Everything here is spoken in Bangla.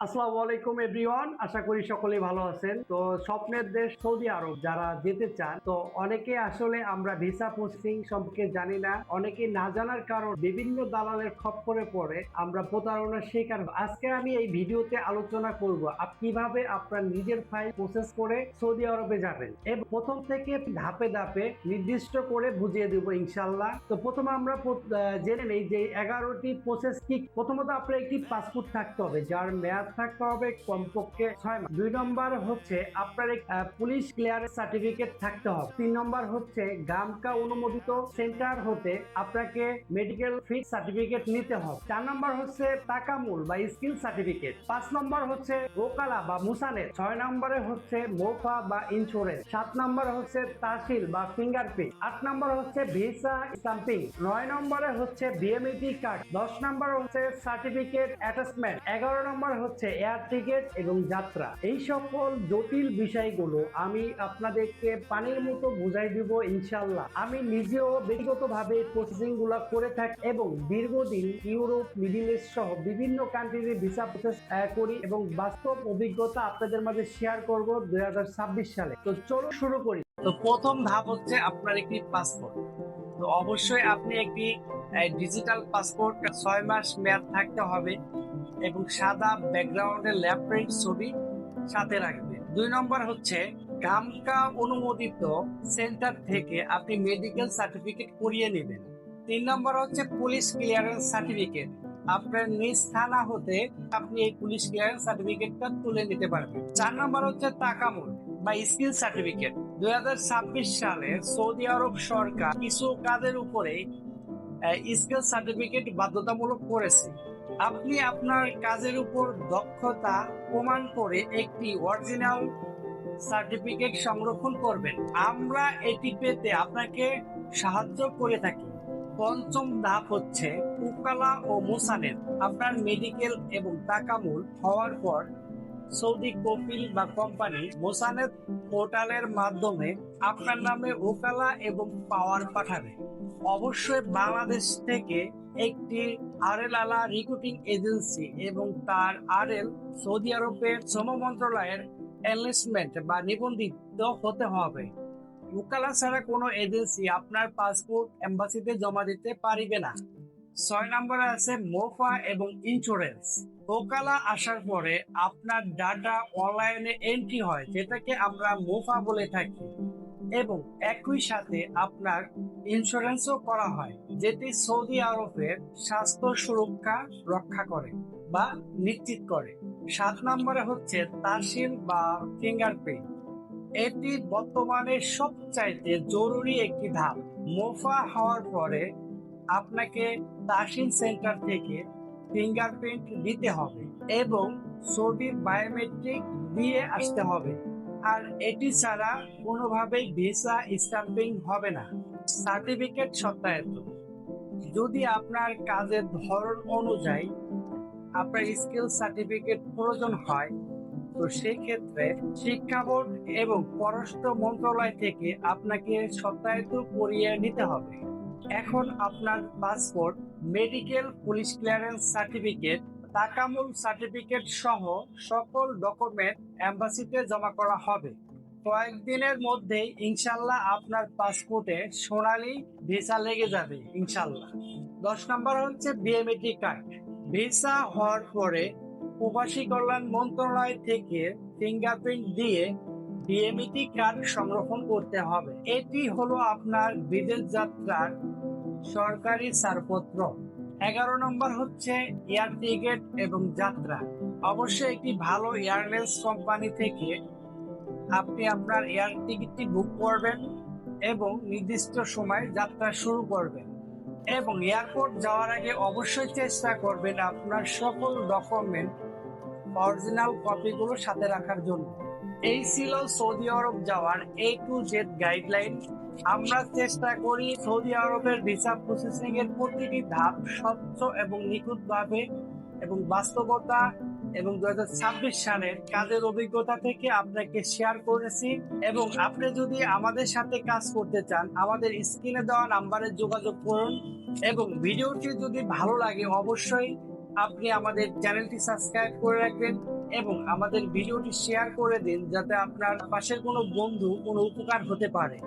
আসসালামু আলাইকুম এভরিওয়ান, আশা করি সকলেই ভালো আছেন। তো স্বপ্নের দেশ সৌদি আরব যারা যেতে চান, তো অনেকে আসলে আমরা ভিসা প্রসেসিং সম্পর্কে জানি না, অনেকে না জানার কারণ বিভিন্ন দালালের খপ্পরে পড়ে আমরা প্রতারণার শিকার হই। আজকে আমি এই ভিডিওতে আলোচনা করব কিভাবে আপনার নিজের ফাইল প্রসেস করে সৌদি আরবে যাবেন এবং প্রথম থেকে ধাপে ধাপে নির্দিষ্ট করে বুঝিয়ে দেব ইনশাল্লাহ। তো প্রথমে আমরা জেনে নেই যে 11টি প্রসেস কি। প্রথমত আপনার একটি পাসপোর্ট থাকতে হবে যার মেয়াদ থাকতে হবে কমপক্ষে 6 মাস। 2 নম্বর হচ্ছে আপনার পুলিশ ক্লিয়ারেন্স সার্টিফিকেট থাকতে হবে। 3 নম্বর হচ্ছে গামকা অনুমোদিত সেন্টার হতে আপনাকে মেডিকেল ফিট সার্টিফিকেট নিতে হবে। 4 নম্বর হচ্ছে তাকামুল বা স্কিল সার্টিফিকেট। 5 নম্বর হচ্ছে ওকালা বা মুসানের। 6 নম্বরে হচ্ছে মোফা বা ইন্স্যুরেন্স। 7 নম্বরে হচ্ছে তাহসিল বা ফিঙ্গারপ্রিন্ট। 8 নম্বরে হচ্ছে ভিসা স্টাম্পিং। 9 নম্বরে হচ্ছে বিএমইটি কার্ড। 10 নম্বর হচ্ছে সার্টিফিকেট অ্যাটাচমেন্ট। 11 নম্বর হচ্ছে এয়ার টিকেট এবং যাত্রা। এই সকল জটিল বিষয়গুলো আমি আপনাদেরকে পানির মতো বুঝাই দিব ইনশাল্লাহ। আমি নিজেও ব্যক্তিগতভাবে প্রসেসিং গুলা করে থাকি এবং দীর্ঘদিন ইউরোপ, মিডিল ইস্ট সহ বিভিন্ন কান্ট্রির ভিসা প্রসেস করি এবং বাস্তব অভিজ্ঞতা আপনাদের মাঝে শেয়ার করব 2026 সালে। তো চলো শুরু করি। তো প্রথম ধাপ হচ্ছে আপনার একটি পাসপোর্ট। তো অবশ্যই আপনি একটি ডিজিটাল পাসপোর্ট 6 মাস মেয়াদ থাকতে হবে এবং সাদা ব্যাকগ্রাউন্ডের ল্যাব প্রিন্ট ছবি সাথে রাখবেন। 2 নম্বর হচ্ছে গামকা অনুমোদিত সেন্টার থেকে আপনি মেডিকেল সার্টিফিকেট করিয়ে নেবেন। 3 নম্বর হচ্ছে পুলিশ ক্লিয়ারেন্স সার্টিফিকেট। আপনার নিজ থানা হতে আপনি এই পুলিশ ক্লিয়ারেন্স সার্টিফিকেটটা তুলে নিতে পারবেন। 4 নম্বর হচ্ছে তাকামুল বা স্কিল সার্টিফিকেট। 2026 সালে সৌদি আরব সরকার কিছু কাজের উপরে স্কিল সার্টিফিকেট বাধ্যতামূলক করেছে। আপনি আপনার কাজের উপর দক্ষতা প্রমাণ করে একটি অরিজিনাল সার্টিফিকেট সংরক্ষণ করবেন। আমরা এটি পেতে আপনাকে সাহায্য করে থাকি। পঞ্চম ধাপ হচ্ছে উকালা ও মুসানের। আপনার মেডিকেল এবং তাকামুল হওয়ার পর সৌদি কফিল বা কোম্পানি মোসানের পোর্টালের মাধ্যমে আপনার নামে ওকালা এবং পাওয়ার পাঠাবে। অবশ্যই বাংলাদেশ থেকে একটি আরএল আলা রিক্রুটিং এজেন্সি এবং তার আরএল সৌদি আরবের শ্রম মন্ত্রণালয়ের এনলিস্টমেন্ট বা নিবন্ধিত হতে হবে। ওকালা ছাড়া কোনো এজেন্সি আপনার পাসপোর্ট এম্বাসিতে জমা দিতে পারিবে না। 6 নম্বরে আছে মোফা এবং ইন্স্যুরেন্স। ওকালা আসার পরে আপনার ডাটা অনলাইনে এন্ট্রি হয়, যেটাকে আমরা মোফা বলে থাকি, এবং একই সাথে আপনার ইন্স্যুরেন্সও করা হয়, যেটি সৌদি আরবের স্বাস্থ্য সুরক্ষা রক্ষা করে বা নিশ্চিত করে। 7 নম্বরে হচ্ছে তাহসিল বা ফিঙ্গারপ্রিন্ট। এটি বর্তমানে সবচাইতে জরুরি একটি ধাপ। মোফা হওয়ার পরে আপনাকে তাহসিল সেন্টার থেকে ফিঙ্গারপ্রিন্ট দিতে হবে এবং ছবির বায়োমেট্রিক দিয়ে আসতে হবে। আর এটি ছাড়া কোনোভাবেই ভিসা স্টাম্পিং হবে না। সার্টিফিকেট সত্যায়িত। যদি আপনার কাজের ধরন অনুযায়ী আপনার স্কিল সার্টিফিকেট প্রয়োজন হয়, তো সেই ক্ষেত্রে শিক্ষা বোর্ড এবং পররাষ্ট্র মন্ত্রণালয় থেকে আপনাকে সত্যায়িত করিয়ে নিতে হবে। এখন আপনার passport, medical, police clearance certificate, তাকামুল সার্টিফিকেট সহ সকল ডকুমেন্ট এম্বাসিতে জমা করা হবে। কয়েকদিনের মধ্যেই ইনশাল্লাহ আপনার পাসপোর্টে সোনালী ভিসা লেগে যাবে ইনশাল্লাহ। 10 নম্বর হচ্ছে বিএমইটি কার্ড। ভিসা হওয়ার পরে প্রবাসী কল্যাণ মন্ত্রণালয় থেকে ফিঙ্গারপ্রিন্ট দিয়ে বিএমইটি কার্ড সংরক্ষণ করতে হবে। এটি হলো আপনার বিদেশ যাত্রার সরকারি ছাড়পত্র। 11 নম্বর হচ্ছে এয়ার টিকেট এবং যাত্রা। অবশ্যই একটি ভালো এয়ারলাইন্স কোম্পানি থেকে আপনি আপনার এয়ার টিকিটটি বুক করবেন এবং নির্দিষ্ট সময় যাত্রা শুরু করবেন এবং এয়ারপোর্ট যাওয়ার আগে অবশ্যই চেষ্টা করবেন আপনার সকল ডকুমেন্ট অরিজিনাল কপিগুলো সাথে রাখার জন্য। এই ছিল সৌদি আরব যাওয়ার A to Z গাইডলাইন। আমরা চেষ্টা করি সৌদি আরবের ভিসা প্রসেসিং এর প্রতিটি ধাপ স্বচ্ছ এবং নিখুঁতভাবে এবং বাস্তবতা এবং 2026 সালের কাজের অভিজ্ঞতা থেকে আপনাকে শেয়ার করেছি। এবং আপনি যদি আমাদের সাথে কাজ করতে চান, আমাদের স্ক্রিনে দেওয়া নাম্বারে যোগাযোগ করুন এবং ভিডিওটি যদি ভালো লাগে অবশ্যই আপনি আমাদের চ্যানেলটি সাবস্ক্রাইব করে রাখবেন এবং আমাদের ভিডিওটি শেয়ার করে দিন, যাতে আপনার পাশের কোনো বন্ধু কোনো উপকার হতে পারে।